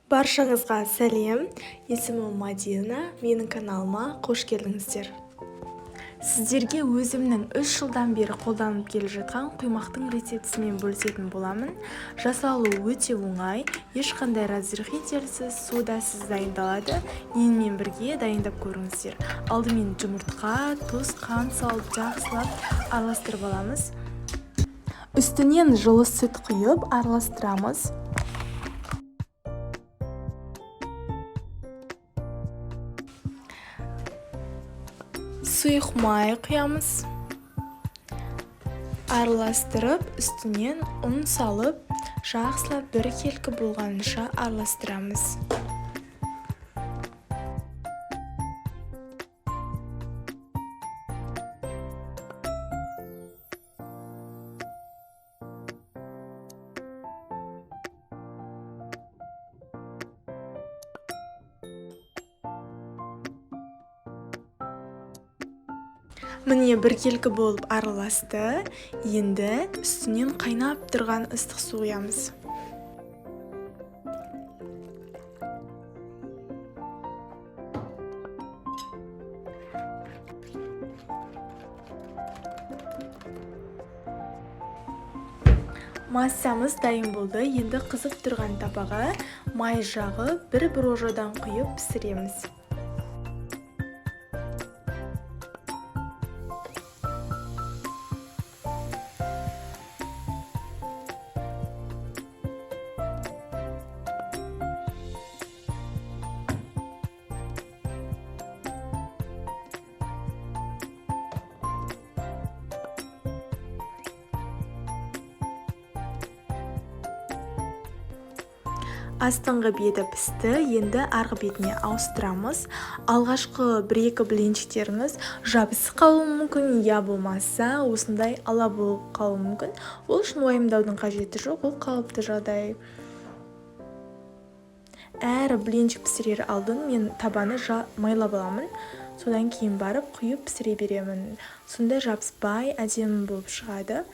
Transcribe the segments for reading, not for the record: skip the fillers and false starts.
Баршаңызға сәлем, есімім Мадина, менің каналыма қош келдіңіздер. Сіздерге өзімнің 3 жылдан бері қолданып келе жатқан құймақтың рецептісімен бөлісетін боламын. Жасалу өте оңай, ешқандай разрыхителсіз, содасыз дайындалады. Менімен бірге дайындап көріңіздер. Алдымен жұмыртқа, тұз, қант салып жақсылап араластырып аламыз. Үстінен жылы сүт құйып араластырамыз. Сұйық май құямыз. Араластырып, үстінен ұн салып, жақсылап біркелкі болғанша араластырамыз. Міне біркелкі болып араласты. Енді үстінен қайнап тұрған ыстық су құямыз. Массамыз дайын болды. Енді қызып тұрған табаға май жағып, бір ожаудан құйып пісіреміз. Астыңғы беті пісті, енді арғы бетіне ауыстырамыз. Алғашқы 1-2 блинчиктеріңіз жабысып қалуы мүмкін, я болмаса осындай ала болып қалуы мүмкін. Ол үшін уайымдаудың қажеті жоқ, ол қалыпты жағдай. Әр блинчик пісірер алдын мен табаны майлап аламын. Содан кейін барып құйып пісіре беремін. Сонда жабыспай әдемі болып шығады.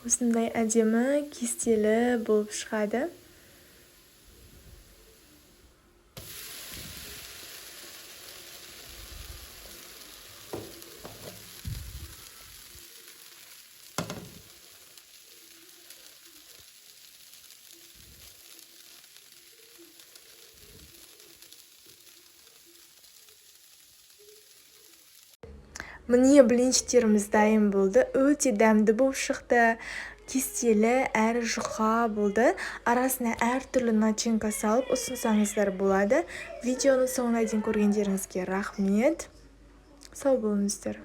Осындай әдемі, кестелі болып шығады. Міне блинчиктеріміз дайын болды. Өте дәмді болып шықты. Кестелі, әрі жұқа болды. Арасына әртүрлі начинка салып ұсынсаңыздар болады. Видеоны соңына дейін көргендеріңізге рахмет. Сау болыңыздар.